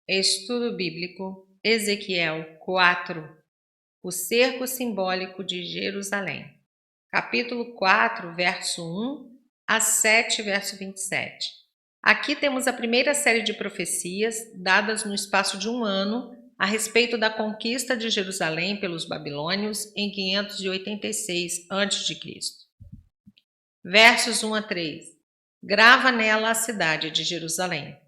Estudo Bíblico, Ezequiel 4, o cerco simbólico de Jerusalém. Capítulo 4, verso 1 a 7, verso 27. Aqui temos a primeira série de profecias dadas no espaço de um ano a respeito da conquista de Jerusalém pelos babilônios em 586 a.C. Versos 1 a 3. Grava nela a cidade de Jerusalém.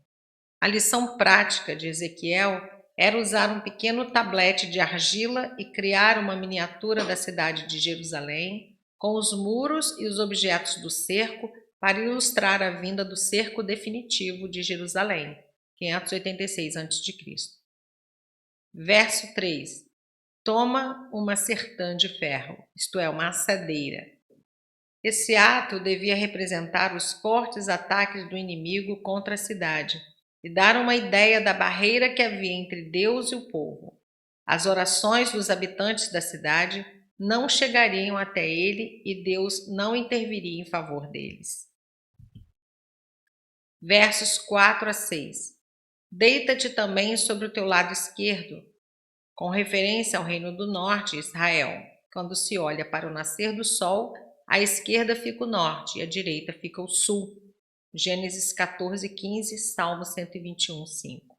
A lição prática de Ezequiel era usar um pequeno tablete de argila e criar uma miniatura da cidade de Jerusalém, com os muros e os objetos do cerco, para ilustrar a vinda do cerco definitivo de Jerusalém, 586 a.C. Verso 3. Toma uma certã de ferro, isto é, uma assadeira. Esse ato devia representar os fortes ataques do inimigo contra a cidade e dar uma ideia da barreira que havia entre Deus e o povo. As orações dos habitantes da cidade não chegariam até ele e Deus não interviria em favor deles. Versos 4 a 6. Deita-te também sobre o teu lado esquerdo, com referência ao reino do norte, Israel. Quando se olha para o nascer do sol, à esquerda fica o norte e à direita fica o sul. Gênesis 14, 15, Salmo 121, 5.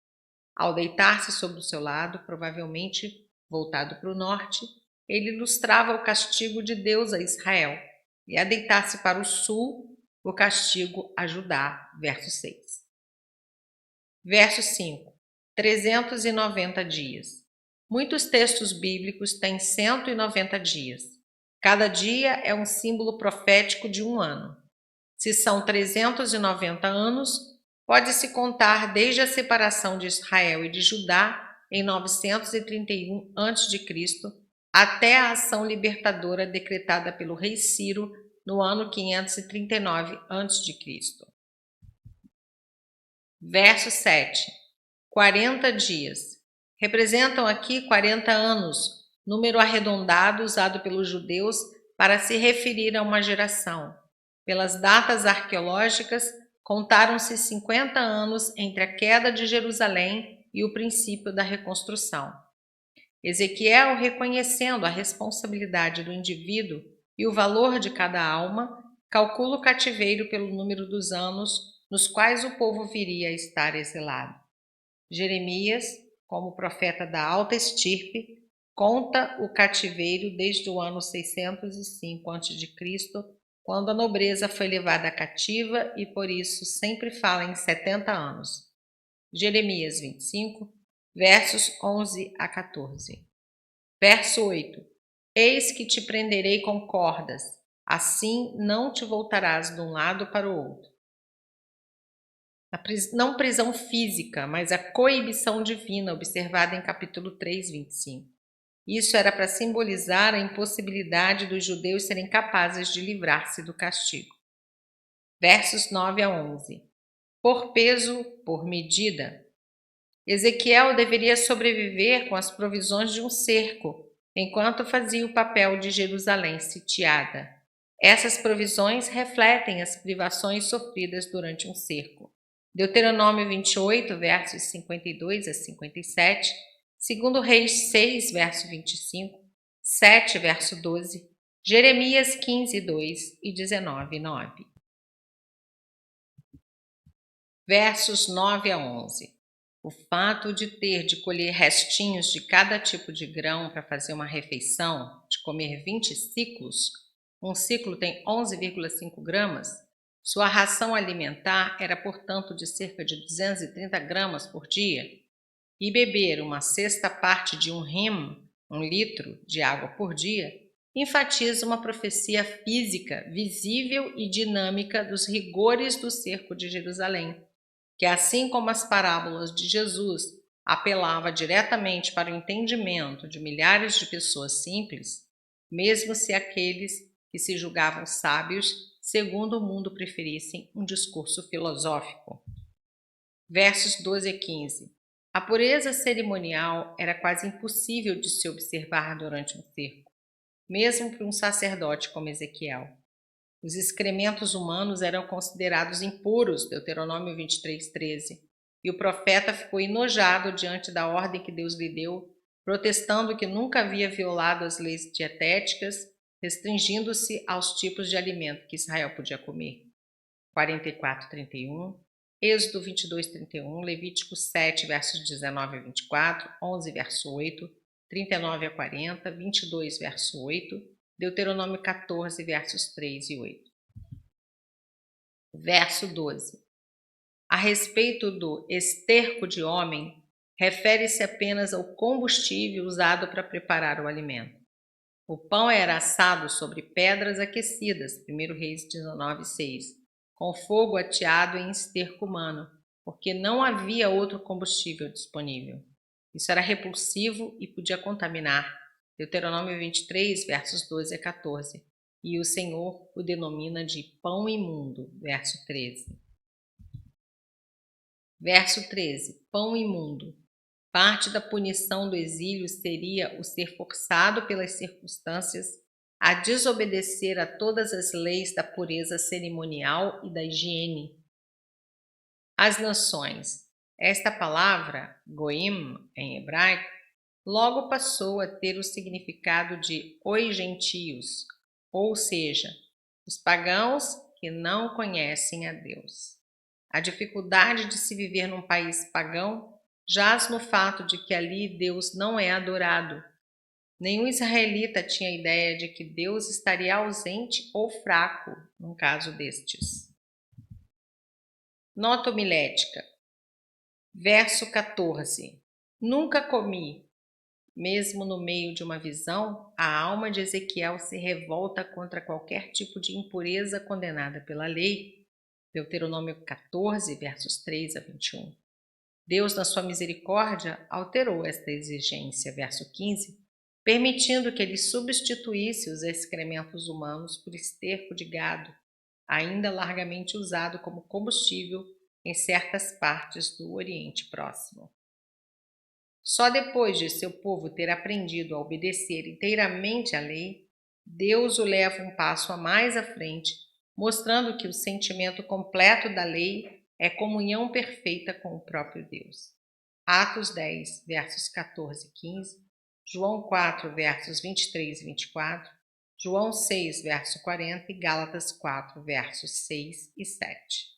Ao deitar-se sobre o seu lado, provavelmente voltado para o norte, ele ilustrava o castigo de Deus a Israel, e a deitar-se para o sul, o castigo a Judá. Verso 6. Verso 5. 390 dias. Muitos textos bíblicos têm 190 dias. Cada dia é um símbolo profético de um ano. Se são 390 anos, pode-se contar desde a separação de Israel e de Judá em 931 a.C. até a ação libertadora decretada pelo rei Ciro no ano 539 a.C. Verso 7. 40 dias. Representam aqui 40 anos, número arredondado usado pelos judeus para se referir a uma geração. Pelas datas arqueológicas, contaram-se 50 anos entre a queda de Jerusalém e o princípio da reconstrução. Ezequiel, reconhecendo a responsabilidade do indivíduo e o valor de cada alma, calcula o cativeiro pelo número dos anos nos quais o povo viria a estar exilado. Jeremias, como profeta da alta estirpe, conta o cativeiro desde o ano 605 a.C., quando a nobreza foi levada cativa e por isso sempre fala em 70 anos. Jeremias 25, versos 11 a 14. Verso 8. Eis que te prenderei com cordas, assim não te voltarás de um lado para o outro. Não prisão física, mas a coibição divina observada em capítulo 3, 25. Isso era para simbolizar a impossibilidade dos judeus serem capazes de livrar-se do castigo. Versos 9 a 11. Por peso, por medida. Ezequiel deveria sobreviver com as provisões de um cerco, enquanto fazia o papel de Jerusalém sitiada. Essas provisões refletem as privações sofridas durante um cerco. Deuteronômio 28, versos 52 a 57, 2 Reis 6, verso 25, 7, verso 12, Jeremias 15, 2 e 19, 9. Versos 9 a 11. O fato de ter de colher restinhos de cada tipo de grão para fazer uma refeição, de comer 20 ciclos, um ciclo tem 11,5 gramas, sua ração alimentar era, portanto, de cerca de 230 gramas por dia, e beber uma sexta parte de um rim, 1 litro, de água por dia, enfatiza uma profecia física, visível e dinâmica dos rigores do cerco de Jerusalém, que assim como as parábolas de Jesus apelava diretamente para o entendimento de milhares de pessoas simples, mesmo se aqueles que se julgavam sábios, segundo o mundo preferissem um discurso filosófico. Versos 12 a 15. A pureza cerimonial era quase impossível de se observar durante um cerco, mesmo para um sacerdote como Ezequiel. Os excrementos humanos eram considerados impuros, Deuteronômio 23, 13, E o profeta ficou enojado diante da ordem que Deus lhe deu, protestando que nunca havia violado as leis dietéticas, restringindo-se aos tipos de alimento que Israel podia comer. 44:31, Êxodo 22:31, Levítico 7, versos 19 a 24, 11, verso 8, 39 a 40, 22, verso 8, Deuteronômio 14, versos 3 e 8. Verso 12. A respeito do esterco de homem, refere-se apenas ao combustível usado para preparar o alimento. O pão era assado sobre pedras aquecidas, 1 Reis 19:6, com fogo ateado em esterco humano, porque não havia outro combustível disponível. Isso era repulsivo e podia contaminar. Deuteronômio 23, versos 12 a 14. E o Senhor o denomina de pão imundo, verso 13. Verso 13. Pão imundo. Parte da punição do exílio seria o ser forçado pelas circunstâncias a desobedecer a todas as leis da pureza cerimonial e da higiene. As nações. Esta palavra, goim, em hebraico, logo passou a ter o significado de os gentios, ou seja, os pagãos que não conhecem a Deus. A dificuldade de se viver num país pagão jaz no fato de que ali Deus não é adorado. Nenhum israelita tinha ideia de que Deus estaria ausente ou fraco num caso destes. Nota homilética. Verso 14. Nunca comi. Mesmo no meio de uma visão, a alma de Ezequiel se revolta contra qualquer tipo de impureza condenada pela lei. Deuteronômio 14, versos 3 a 21. Deus, na sua misericórdia, alterou esta exigência, verso 15, permitindo que ele substituísse os excrementos humanos por esterco de gado, ainda largamente usado como combustível em certas partes do Oriente Próximo. Só depois de seu povo ter aprendido a obedecer inteiramente à lei, Deus o leva um passo a mais à frente, mostrando que o sentimento completo da lei é comunhão perfeita com o próprio Deus. Atos 10, versos 14 e 15, João 4, versos 23 e 24, João 6, verso 40 e Gálatas 4, versos 6 e 7.